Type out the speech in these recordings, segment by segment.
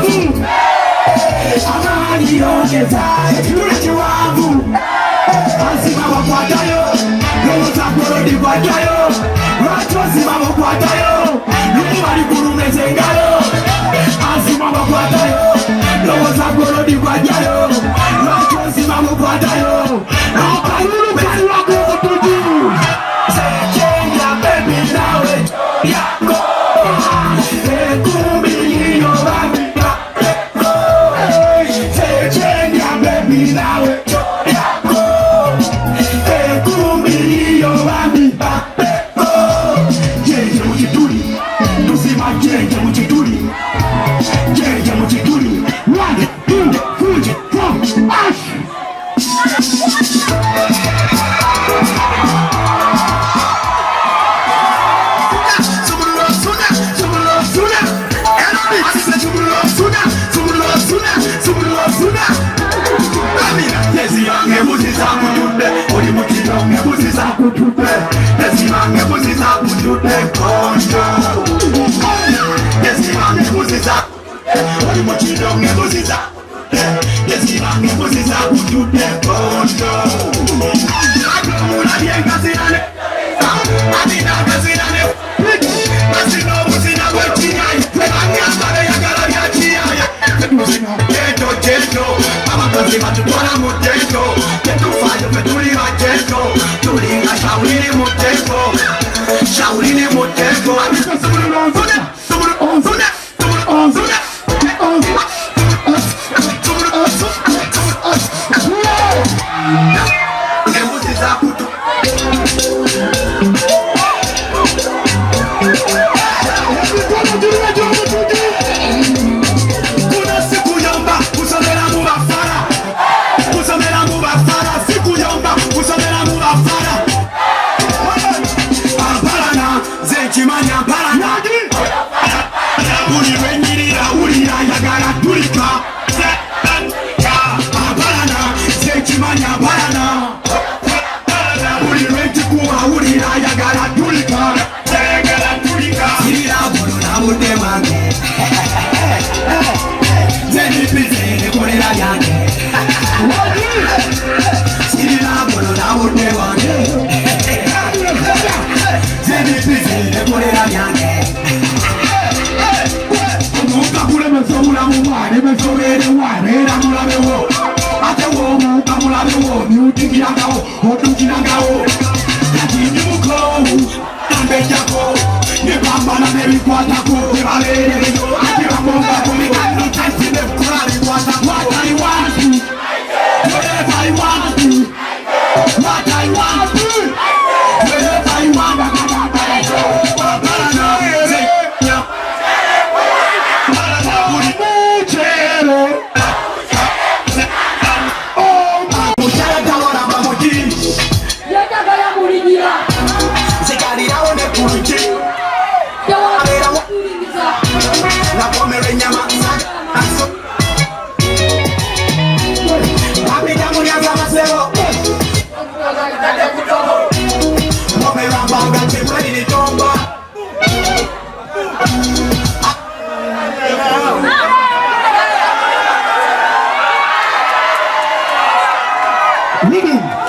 Zima, yongeza ekituli kiwanvu azima bakwatayo lowoza golodi kwatayo lwaki ozima bakwatayo lumu bali kulumeza engalo azima bakwatayo lowoza golodi kwatayo lwaki ozima bakwatayo akalulu kaliwa ku Omutujju sechenja bebi nawe yako ekumbi yiyo bambi sechenja bebi nawe yako ekumbi yiyo bambi jeje mukituli tuzima jeje mukituli jeje mukituli 1 2 3 4 ash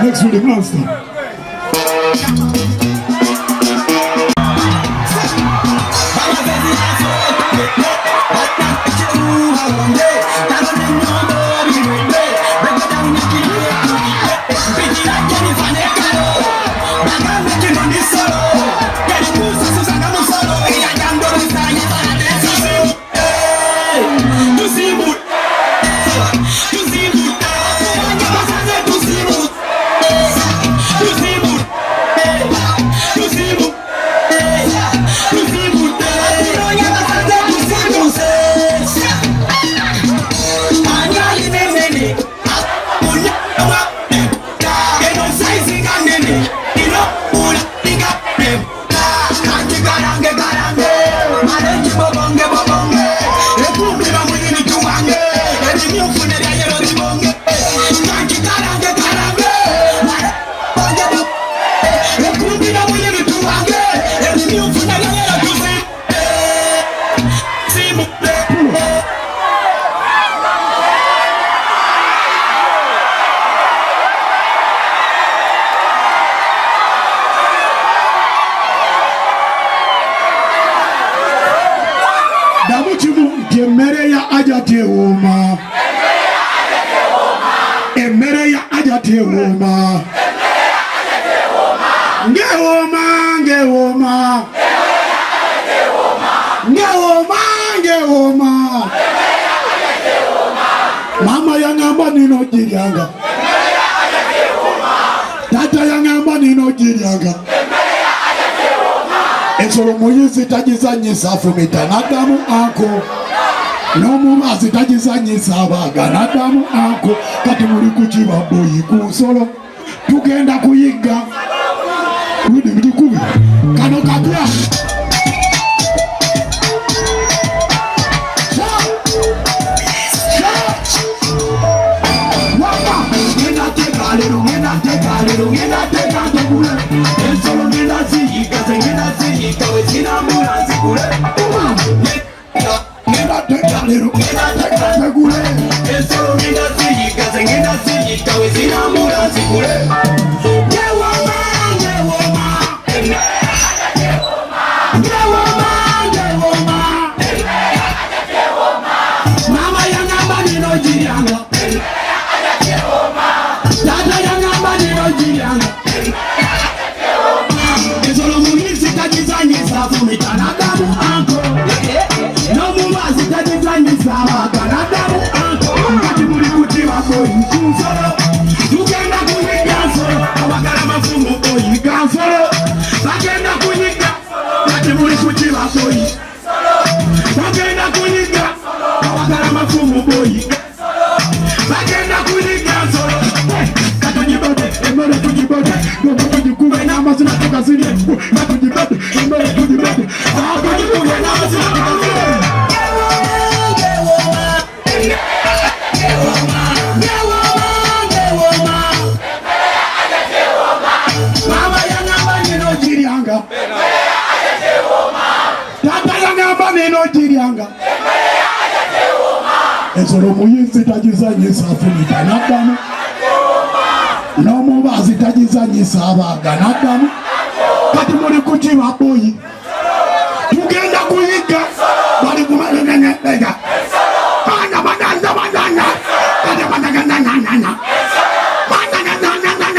Next to the monster. Bonge, bonge, bonge, ajja tewooma. Emmere ya ajja tewooma. Ngewooma, ngewooma. Ngewooma, ngewooma. Mama yangamba nino giryanga. Tata yangamba nino giryanga. Ensolo muyizi tagizanyisa afumita n'addamu anko. N'omubazi tagizanyisa abaaga n'addamu anko. Kati muli kukiba boyi ku nsolo. Tugenda kuyigga. Widi mlikubi. Kano kapya. Ensolo muyizi tagizanyisa afumita n'addamu. N'omubazi tagizanyisa abaaga n'addamu. Kati muli kukiba boyi. Tugenda kuyigga. Bali kumalenga. Bana banana banana. Bana banana banana. Banana banana.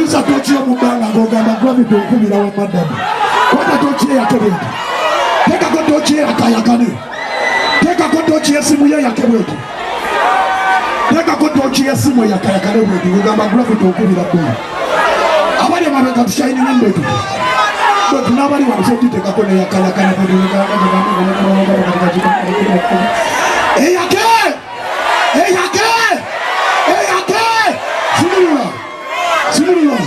Pulisa tochi omubanga ng'ogamba gravity okubira w'amaddamu. Kwata tochi eyakebweko. Tekako tochi eyakayakane. Tekako tochi y'essimu ye yakebweko. Tekako tochi y'essimu eyakayakane bweko. Ng'ogamba gravity okubira bbulu. Abali amabega tushayininga mbwetu. Bwetu n'abali wamuso tutekako n'eyakayakane. Eyake! Eyake! Eyake! Simulula! Simulula!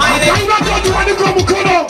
Akaina kotu waniko Mukono!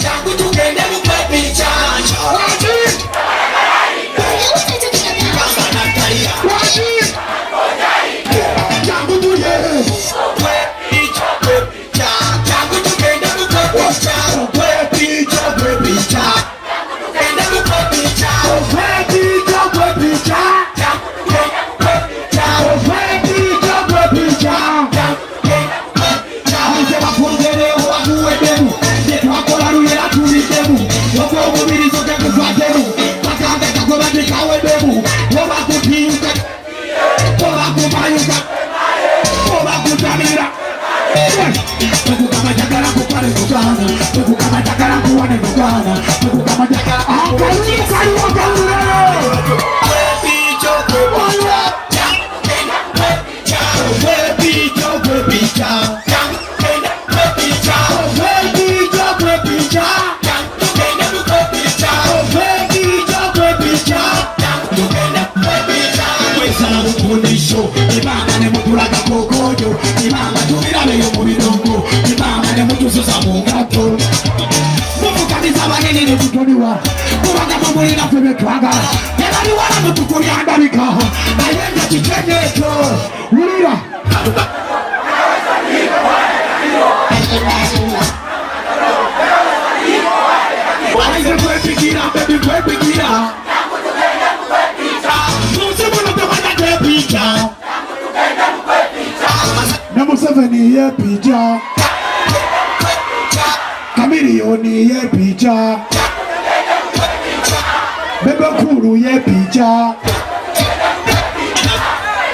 Museveni ye pija, Kamilioni ye pija, Bebe Kuru ye pija,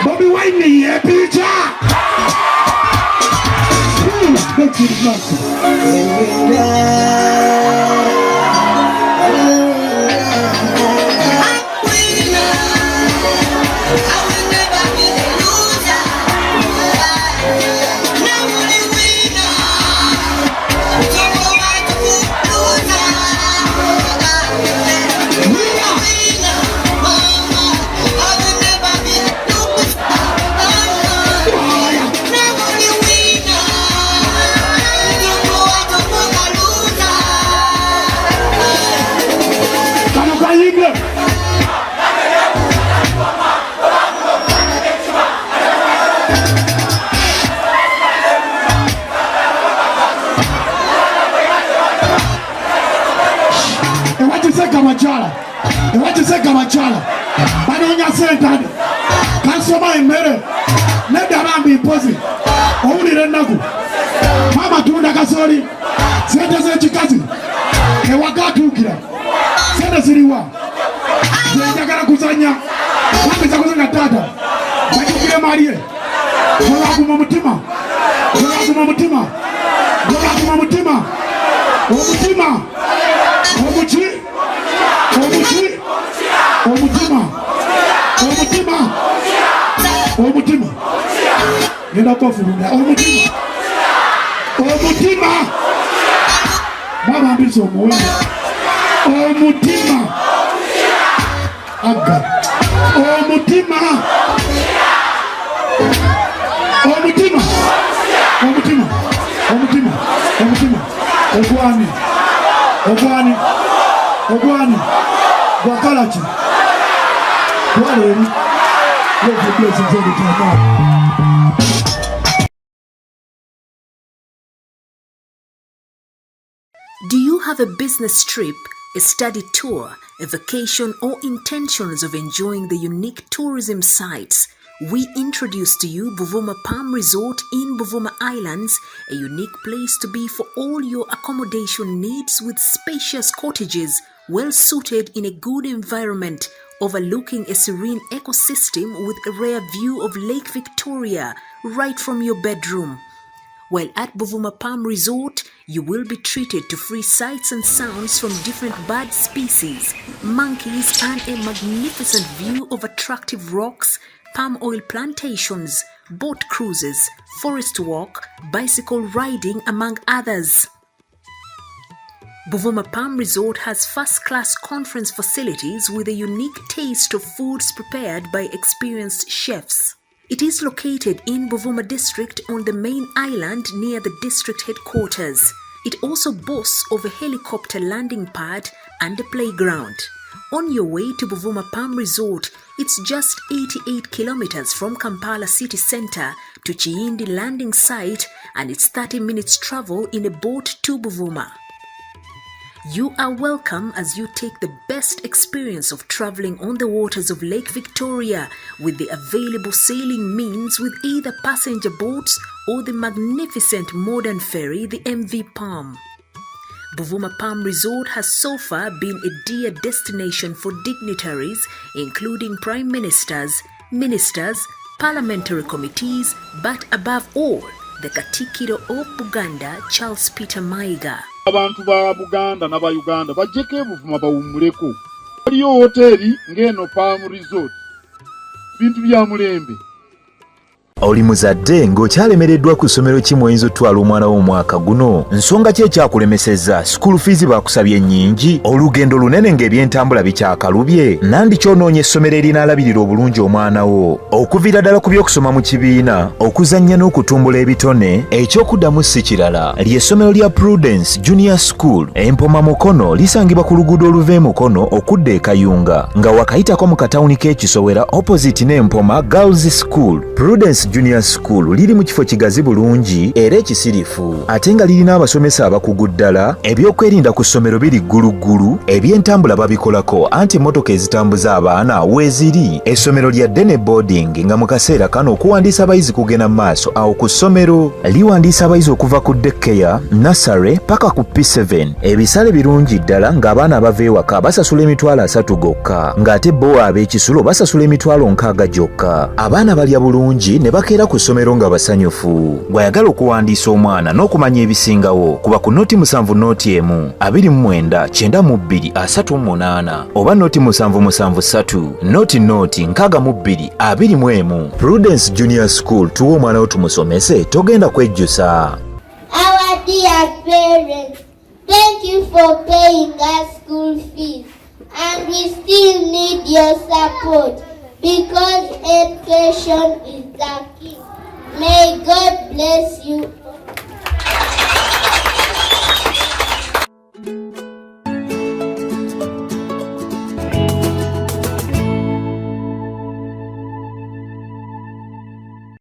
Bobby Wine ye pija. That's it, Kamachala banoonya sentane kansoma emmere nedda bambi mpozi owulira ennaku maama tunda kasooli sente z'ekikazi ewaka atuukira sente ziriwa zenjagala kuzanya wambiza kuzanya taata bajukire malye olwaguma omutima olwaguma omutima olwaguma omutima omutima omuki omuki omutima omutima omutima ngenda kofulumya omutima omutima baba mbisa omuwendo omutima aga omutima omutima omutima omutima omutima ogwani ogwani ogwani gwakalaki gwaleri Do you have a business trip, a study tour, a vacation, or intentions of enjoying the unique tourism sites? We introduce to you Buvuma Palm Resort in Buvuma Islands, a unique place to be for all your accommodation needs with spacious cottages, well suited in a good environment, overlooking a serene ecosystem with a rare view of Lake Victoria right from your bedroom. While at Buvuma Palm Resort, you will be treated to free sights and sounds from different bird species, monkeys, and a magnificent view of attractive rocks, palm oil plantations, boat cruises, forest walk, bicycle riding, among others. Buvuma Palm Resort has first-class conference facilities with a unique taste of foods prepared by experienced chefs. It is located in Buvuma district on the main island near the district headquarters. It also boasts of a helicopter landing pad and a playground. On your way to Buvuma Palm Resort, it's just 88 kilometers from Kampala city centre to Chiindi landing site, and it's 30 minutes travel in a boat to Buvuma. You are welcome as you take the best experience of traveling on the waters of Lake Victoria with the available sailing means with either passenger boats or the magnificent modern ferry, the MV Palm. Buvuma Palm Resort has so far been a dear destination for dignitaries, including prime ministers, ministers, parliamentary committees, but above all, the Katikiro of Buganda, Charles Peter Mayiga. Abantu ba Buganda na ba Uganda bajjeko Buvuma bawummuleko. Waliyo hoteri ng'eno Palm Resort. Bintu bya mulembe. Oli muzadde ng'okyalemereddwa ku ssomero ki mw'oyinza otwala omwana wo omwaka guno? Nsonga ki ekyakulemesezza? School fees baakusabye nnyingi? Olugendo lunene ng'ebyentambula bikyakalubye? Nandi ky'onoonya essomero erinaalabirira obulungi omwana wo? Okuviira ddala ku by'okusoma mu kibiina, okuzannya n'okutumbula ebitone, ekyokuddamu si kirala. Ly'essomero lya Prudence Junior School, Empoma Mukono, lisangibwa ku luguudo oluva e Mukono okudda e Kayunga, nga wakayitako mu katawuni k'Ekisowera opposite n'Empoma Girls School. Prudence Junior School liri mu kifo kigazi bulungi era ekisirifu, ate nga lirina abasomesa abakugu ddala, ebyokwerinda ku ssomero biri gguluggulu, ebyentambula babikolako anti emmotoka ezitambuza abaana weeziri. Essomero lya ddene boarding nga mu kaseera kano okuwandiisa abayizi kugenda mu maaso awo ku ssomero. Liwandiisa abayizi okuva ku daycare, nursery paka ku P7. Ebisale birungi ddala ng'abaana abava ewaka basasula emitwalo 3 gokka, ng'ate bo ab'ekisulo basasula emitwalo 6 gyokka. Abaana balya bulungi ne bakeera ku ssomero nga basanyufu. Bw'ayagala okuwandiisa omwana n'okumanya ebisingawo, kuba ku noti 7 noti 1 29 92 38 oba noti 773 noti 62 21. Prudence Junior School, tuwa omwana wo tumusomese, togenda kwejjusa. Our dear parents, thank you for paying us school fees, and we still need your support because education is the key. May God bless